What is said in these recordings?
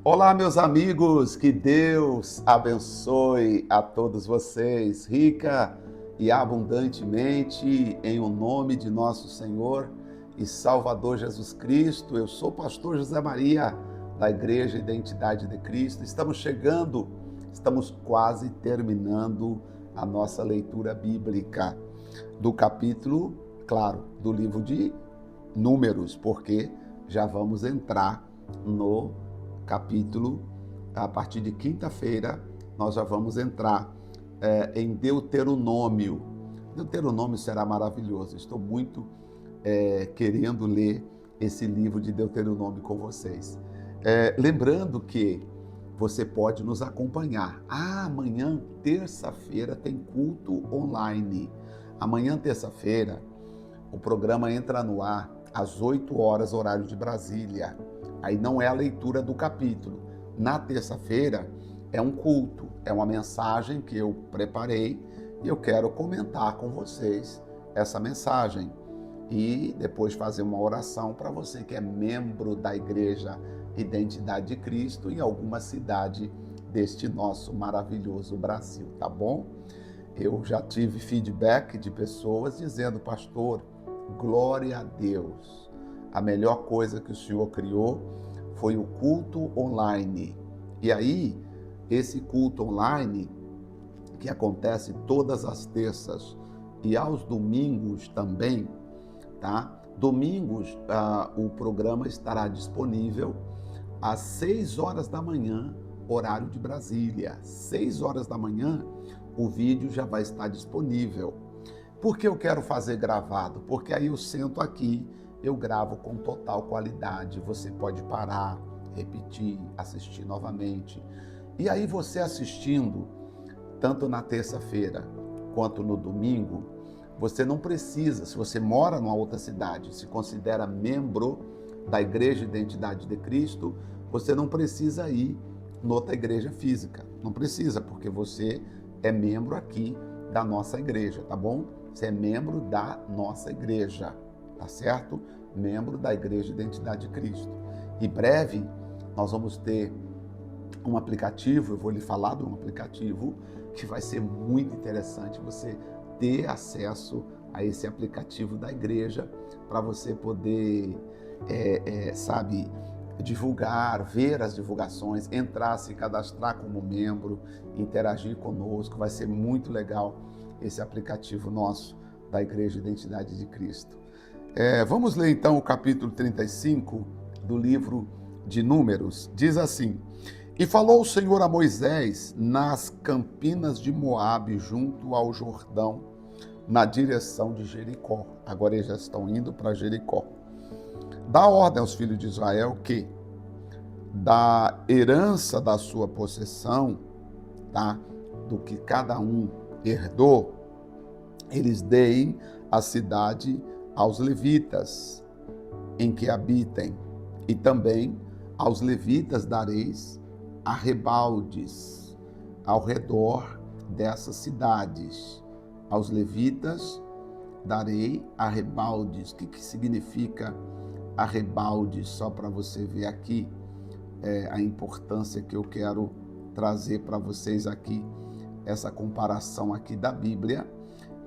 Olá, meus amigos, que Deus abençoe a todos vocês, rica e abundantemente, em o nome de nosso Senhor e Salvador Jesus Cristo. Eu sou o pastor José Maria, da Igreja Identidade de Cristo. Estamos quase terminando a nossa leitura bíblica do capítulo, claro, do livro de Números, porque já vamos entrar no capítulo, a partir de quinta-feira, nós já vamos entrar em Deuteronômio. Deuteronômio será maravilhoso. Estou muito querendo ler esse livro de Deuteronômio com vocês. Lembrando que você pode nos acompanhar. Amanhã, terça-feira, tem culto online. Amanhã, terça-feira, o programa entra no ar às 8 horas, horário de Brasília. Aí não é a leitura do capítulo. Na terça-feira é um culto, é uma mensagem que eu preparei e eu quero comentar com vocês essa mensagem. E depois fazer uma oração para você que é membro da Igreja Identidade de Cristo em alguma cidade deste nosso maravilhoso Brasil, tá bom? Eu já tive feedback de pessoas dizendo, pastor, glória a Deus. A melhor coisa que o Senhor criou foi o culto online. E aí, esse culto online, que acontece todas as terças e aos domingos também, tá? Domingos, o programa estará disponível às 6 horas da manhã, horário de Brasília. 6 horas da manhã, o vídeo já vai estar disponível. Por que eu quero fazer gravado? Porque aí eu sento aqui, eu gravo com total qualidade. Você pode parar, repetir, assistir novamente. E aí você assistindo, tanto na terça-feira quanto no domingo, você não precisa, se você mora numa outra cidade, se considera membro da Igreja Identidade de Cristo, você não precisa ir noutra igreja física. Não precisa, porque você é membro aqui da nossa igreja, tá bom? Você é membro da nossa igreja, tá certo? Membro da Igreja Identidade de Cristo. Em breve, nós vamos ter um aplicativo, eu vou lhe falar de um aplicativo que vai ser muito interessante você ter acesso a esse aplicativo da igreja para você poder, divulgar, ver as divulgações, entrar, se cadastrar como membro, interagir conosco. Vai ser muito legal esse aplicativo nosso da Igreja Identidade de Cristo. Vamos ler então o capítulo 35 do livro de Números. Diz assim: E falou o Senhor a Moisés nas campinas de Moabe, junto ao Jordão, na direção de Jericó. Agora eles já estão indo para Jericó. Dá ordem aos filhos de Israel que, da herança da sua possessão, tá? Do que cada um herdou, eles deem a cidade aos levitas em que habitem, e também aos levitas dareis arrebaldes ao redor dessas cidades. Aos levitas darei arrebaldes. O que significa arrebaldes? Só para você ver aqui a importância que eu quero trazer para vocês aqui, essa comparação aqui da Bíblia.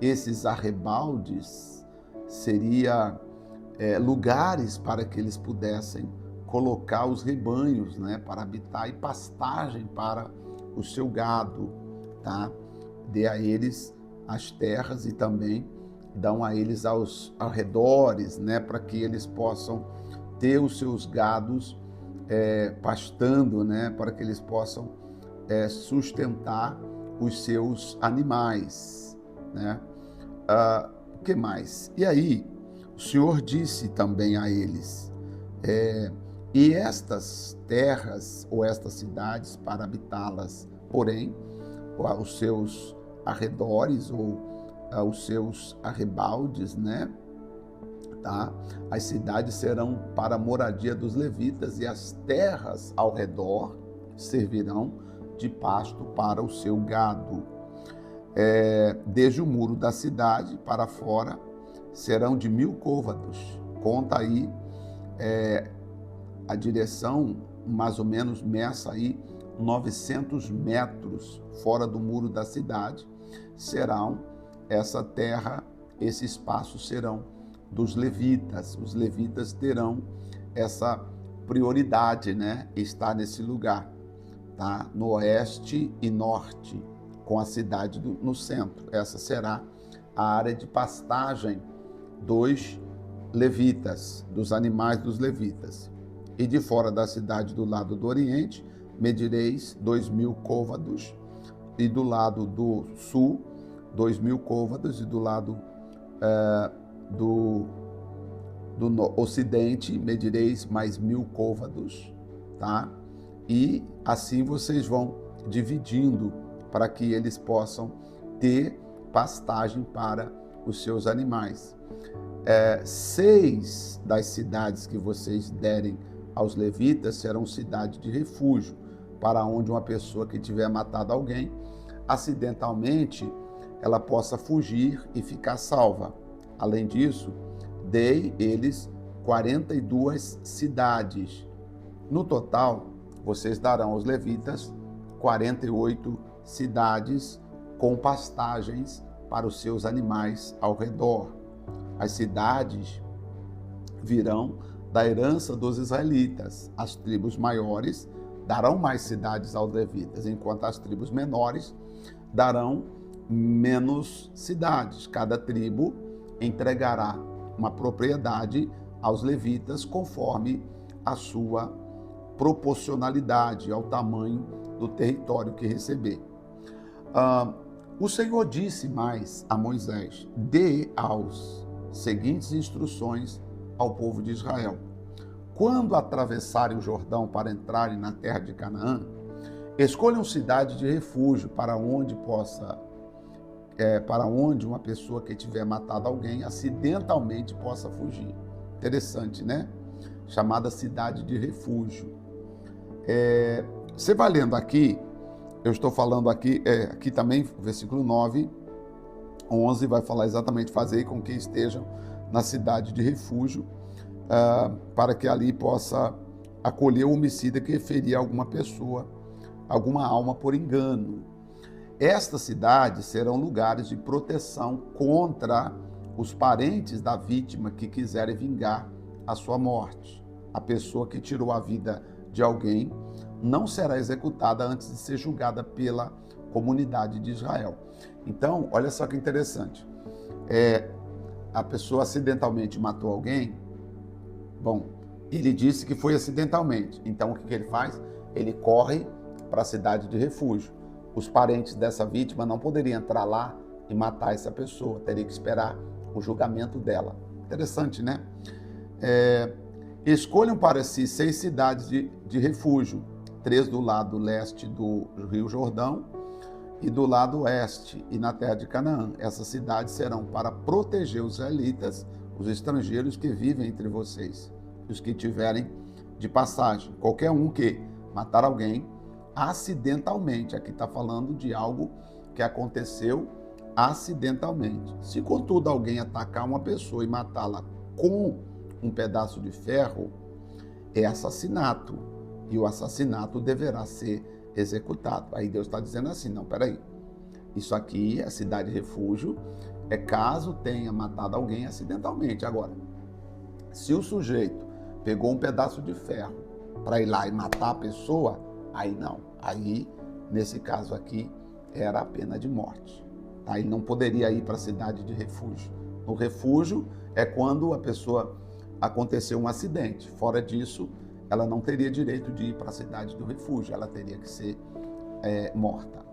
Esses arrebaldes seria lugares para que eles pudessem colocar os rebanhos, né, para habitar, e pastagem para o seu gado, tá? Dê a eles as terras e também dão a eles aos arredores, né, para que eles possam ter os seus gados pastando, né, para que eles possam sustentar os seus animais, né? O que mais? E aí, o Senhor disse também a eles, e estas terras ou estas cidades para habitá-las, porém, os seus arredores ou os seus arrebaldes, né? Tá? As cidades serão para a moradia dos levitas e as terras ao redor servirão de pasto para o seu gado. Desde o muro da cidade para fora serão de 1000 côvados. Conta aí a direção mais ou menos meça aí 900 metros fora do muro da cidade, serão essa terra, esse espaço serão dos levitas. Os levitas terão essa prioridade, né? Estar nesse lugar, tá? No oeste e norte, com a cidade no centro. Essa será a área de pastagem dos levitas, dos animais dos levitas. E de fora da cidade, do lado do oriente, medireis 2.000 côvados, e do lado do sul, 2.000 côvados, e do lado do ocidente, medireis mais 1.000 côvados, tá? E assim vocês vão dividindo para que eles possam ter pastagem para os seus animais. 6 das cidades que vocês derem aos levitas serão cidades de refúgio, para onde uma pessoa que tiver matado alguém, acidentalmente, ela possa fugir e ficar salva. Além disso, dei eles 42 cidades. No total, vocês darão aos levitas 48 cidades com pastagens para os seus animais ao redor. As cidades virão da herança dos israelitas. As tribos maiores darão mais cidades aos levitas, enquanto as tribos menores darão menos cidades. Cada tribo entregará uma propriedade aos levitas conforme a sua proporcionalidade ao tamanho do território que receber. O Senhor disse mais a Moisés: dê aos seguintes instruções ao povo de Israel: quando atravessarem o Jordão para entrarem na terra de Canaã, escolham cidade de refúgio para onde uma pessoa que tiver matado alguém acidentalmente possa fugir. Interessante, né? Chamada cidade de refúgio. Você vai lendo aqui, eu estou falando aqui também, versículo 9, 11, vai falar exatamente: fazer com que estejam na cidade de refúgio, para que ali possa acolher o homicida que ferir alguma pessoa, alguma alma por engano. Estas cidades serão lugares de proteção contra os parentes da vítima que quiserem vingar a sua morte. A pessoa que tirou a vida de alguém não será executada antes de ser julgada pela comunidade de Israel. Então, olha só que interessante. A pessoa acidentalmente matou alguém. Bom, ele disse que foi acidentalmente. Então, o que ele faz? Ele corre para a cidade de refúgio. Os parentes dessa vítima não poderiam entrar lá e matar essa pessoa. Teria que esperar o julgamento dela. Interessante, né? Escolham para si 6 cidades de refúgio. 3 do lado leste do Rio Jordão e do lado oeste e na terra de Canaã. Essas cidades serão para proteger os israelitas, os estrangeiros que vivem entre vocês, os que tiverem de passagem. Qualquer um que matar alguém acidentalmente. Aqui está falando de algo que aconteceu acidentalmente. Se, contudo, alguém atacar uma pessoa e matá-la com um pedaço de ferro, é assassinato. E o assassinato deverá ser executado. Aí Deus está dizendo assim: não, peraí. Isso aqui, a cidade de refúgio, é caso tenha matado alguém acidentalmente. Agora, se o sujeito pegou um pedaço de ferro para ir lá e matar a pessoa, aí não. Aí, nesse caso aqui, era a pena de morte. Tá? Ele não poderia ir para a cidade de refúgio. No refúgio é quando a pessoa aconteceu um acidente. Fora disso, ela não teria direito de ir para a cidade do refúgio. Ela teria que ser morta.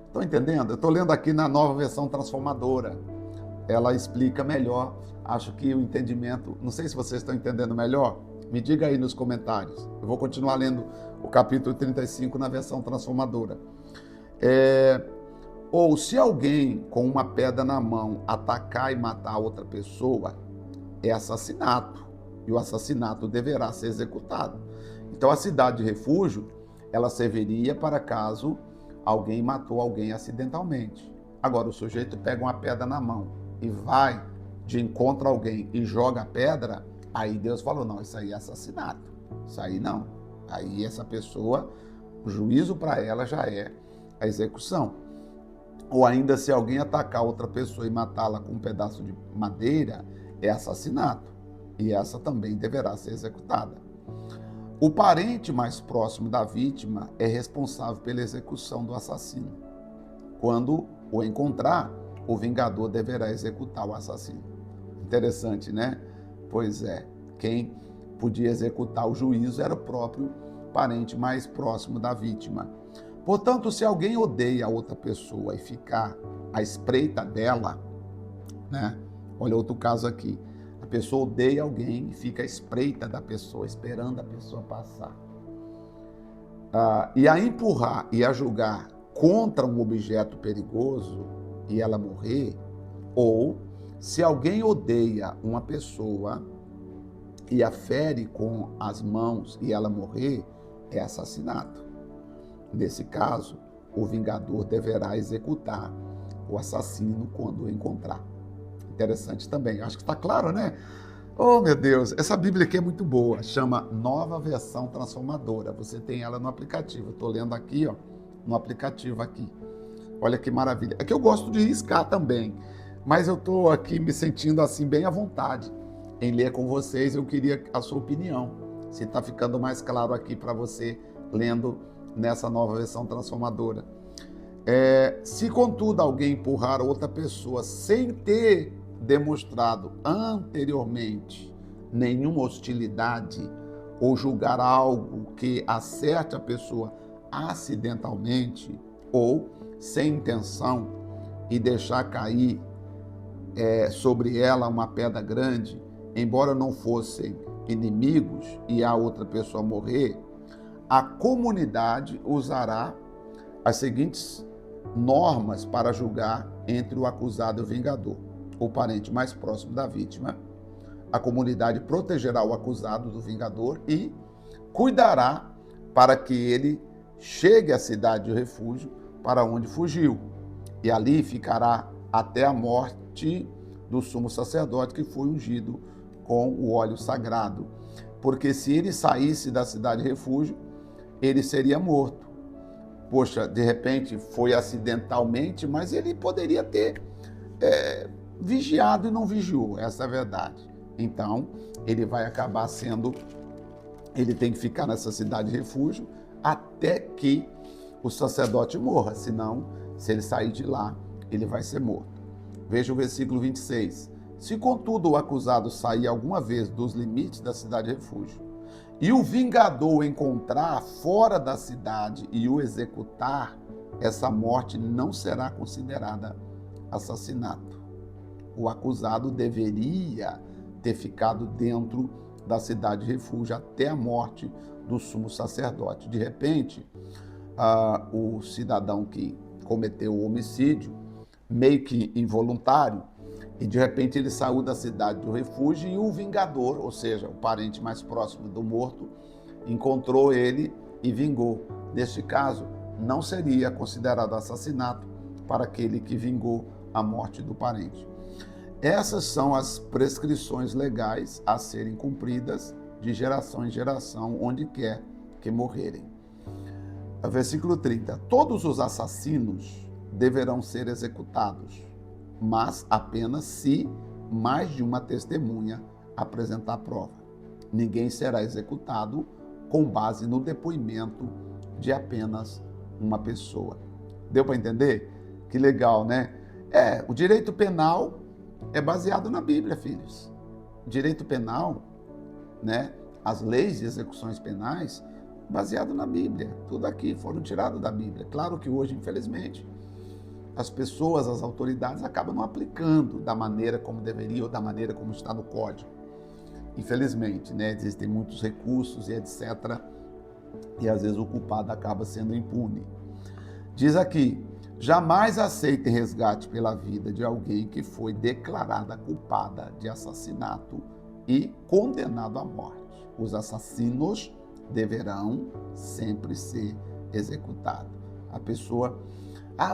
Estão entendendo? Eu estou lendo aqui na Nova Versão Transformadora. Ela explica melhor. Acho que o entendimento... Não sei se vocês estão entendendo melhor. Me diga aí nos comentários. Eu vou continuar lendo o capítulo 35 na versão transformadora. Ou se alguém com uma pedra na mão atacar e matar outra pessoa, é assassinato. E o assassinato deverá ser executado. Então a cidade de refúgio, ela serviria para caso alguém matou alguém acidentalmente. Agora o sujeito pega uma pedra na mão e vai de encontro a alguém e joga a pedra, aí Deus falou: não, isso aí é assassinato. Isso aí não. Aí essa pessoa, o juízo para ela já é a execução. Ou ainda se alguém atacar outra pessoa e matá-la com um pedaço de madeira, é assassinato. E essa também deverá ser executada. O parente mais próximo da vítima é responsável pela execução do assassino. Quando o encontrar, o vingador deverá executar o assassino. Interessante, né? Pois é, quem podia executar o juízo era o próprio parente mais próximo da vítima. Portanto, se alguém odeia a outra pessoa e ficar à espreita dela, né? Olha outro caso aqui. A pessoa odeia alguém e fica à espreita da pessoa, esperando a pessoa passar. E a empurrar e a julgar contra um objeto perigoso e ela morrer, ou se alguém odeia uma pessoa e a fere com as mãos e ela morrer, é assassinato. Nesse caso, o vingador deverá executar o assassino quando o encontrar. Interessante também, acho que está claro, né? Oh, meu Deus, essa Bíblia aqui é muito boa, chama Nova Versão Transformadora. Você tem ela no aplicativo. Estou lendo aqui, ó, no aplicativo aqui. Olha que maravilha. É que eu gosto de riscar também, mas eu estou aqui me sentindo assim bem à vontade em ler com vocês. Eu queria a sua opinião, se está ficando mais claro aqui para você lendo nessa Nova Versão Transformadora. Se contudo alguém empurrar outra pessoa sem ter demonstrado anteriormente nenhuma hostilidade ou julgar algo que acerte a pessoa acidentalmente ou sem intenção e deixar cair sobre ela uma pedra grande, embora não fossem inimigos e a outra pessoa morrer, a comunidade usará as seguintes normas para julgar entre o acusado e o vingador. O parente mais próximo da vítima, a comunidade protegerá o acusado do vingador e cuidará para que ele chegue à cidade de refúgio para onde fugiu, e ali ficará até a morte do sumo sacerdote que foi ungido com o óleo sagrado. Porque se ele saísse da cidade de refúgio, ele seria morto. Poxa, de repente foi acidentalmente, mas ele poderia ter vigiado e não vigiou, essa é a verdade. Então, ele vai acabar ele tem que ficar nessa cidade de refúgio até que o sacerdote morra, senão, se ele sair de lá, ele vai ser morto. Veja o versículo 26. Se, contudo, o acusado sair alguma vez dos limites da cidade de refúgio, e o vingador o encontrar fora da cidade e o executar, essa morte não será considerada assassinato. O acusado deveria ter ficado dentro da cidade de refúgio até a morte do sumo sacerdote. De repente, o cidadão que cometeu o homicídio, meio que involuntário, e de repente ele saiu da cidade do refúgio e o vingador, ou seja, o parente mais próximo do morto, encontrou ele e vingou. Neste caso, não seria considerado assassinato para aquele que vingou a morte do parente. Essas são as prescrições legais a serem cumpridas de geração em geração, onde quer que morrerem. Versículo 30. Todos os assassinos deverão ser executados, mas apenas se mais de uma testemunha apresentar prova. Ninguém será executado com base no depoimento de apenas uma pessoa. Deu para entender? Que legal, né? O direito penal é baseado na Bíblia, filhos. O direito penal, né? As leis de execuções penais, baseado na Bíblia. Tudo aqui foram tirados da Bíblia. Claro que hoje, infelizmente, as pessoas, as autoridades acabam não aplicando da maneira como deveria ou da maneira como está no código. Infelizmente, né? Existem muitos recursos e etc. E às vezes o culpado acaba sendo impune. Diz aqui: jamais aceitem resgate pela vida de alguém que foi declarada culpada de assassinato e condenado à morte. Os assassinos deverão sempre ser executados. A pessoa,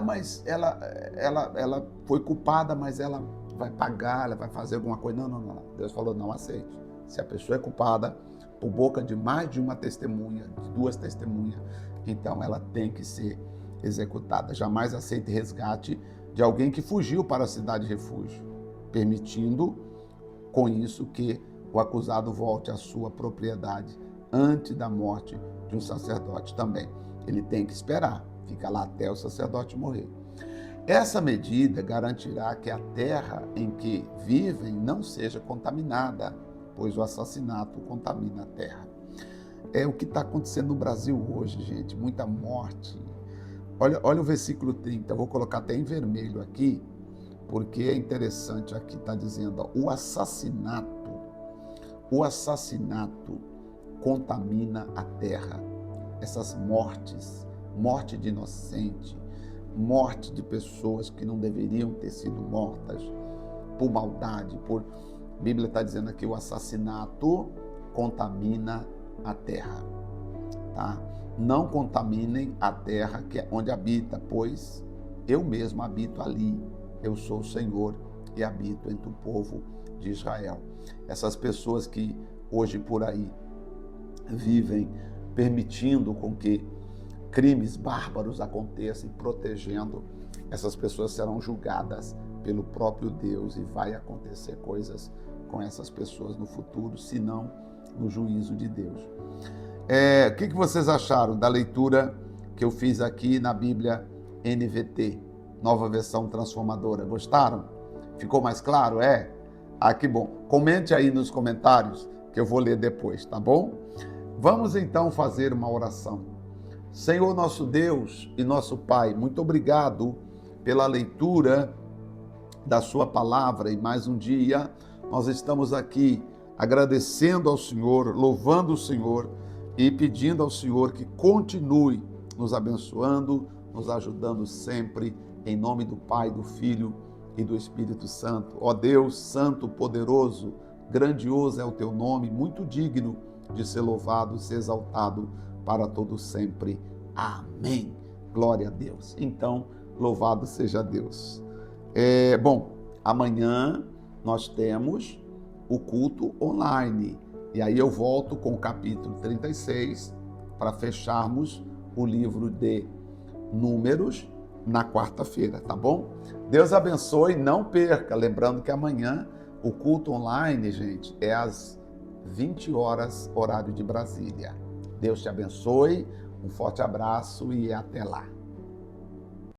mas ela foi culpada, mas ela vai pagar, ela vai fazer alguma coisa. Não. Deus falou, não aceite. Se a pessoa é culpada, por boca de mais de uma testemunha, de 2 testemunhas, então ela tem que ser executada. Jamais aceite resgate de alguém que fugiu para a cidade de refúgio, permitindo com isso que o acusado volte à sua propriedade antes da morte de um sacerdote também. Ele tem que esperar, fica lá até o sacerdote morrer. Essa medida garantirá que a terra em que vivem não seja contaminada, pois o assassinato contamina a terra. É o que está acontecendo no Brasil hoje, gente, muita morte. Olha o versículo 30, eu vou colocar até em vermelho aqui, porque é interessante, aqui está dizendo, ó, o assassinato contamina a terra. Essas mortes, morte de inocente, morte de pessoas que não deveriam ter sido mortas por maldade, a Bíblia está dizendo aqui, o assassinato contamina a terra, tá? Não contaminem a terra que é onde habita, pois eu mesmo habito ali. Eu sou o Senhor e habito entre o povo de Israel. Essas pessoas que hoje por aí vivem permitindo com que crimes bárbaros aconteçam e protegendo, essas pessoas serão julgadas pelo próprio Deus e vai acontecer coisas com essas pessoas no futuro, se não no juízo de Deus. O que vocês acharam da leitura que eu fiz aqui na Bíblia NVT, Nova Versão Transformadora? Gostaram? Ficou mais claro? Que bom. Comente aí nos comentários que eu vou ler depois, tá bom? Vamos então fazer uma oração. Senhor nosso Deus e nosso Pai, muito obrigado pela leitura da sua palavra e mais um dia nós estamos aqui agradecendo ao Senhor, louvando o Senhor e pedindo ao Senhor que continue nos abençoando, nos ajudando sempre, em nome do Pai, do Filho e do Espírito Santo. Ó Deus Santo, poderoso, grandioso é o teu nome, muito digno de ser louvado, ser exaltado para todo sempre. Amém. Glória a Deus. Então, louvado seja Deus. Bom, amanhã nós temos o culto online. E aí eu volto com o capítulo 36 para fecharmos o livro de Números na quarta-feira, tá bom? Deus abençoe, não perca. Lembrando que amanhã o culto online, gente, é às 20 horas, horário de Brasília. Deus te abençoe, um forte abraço e até lá.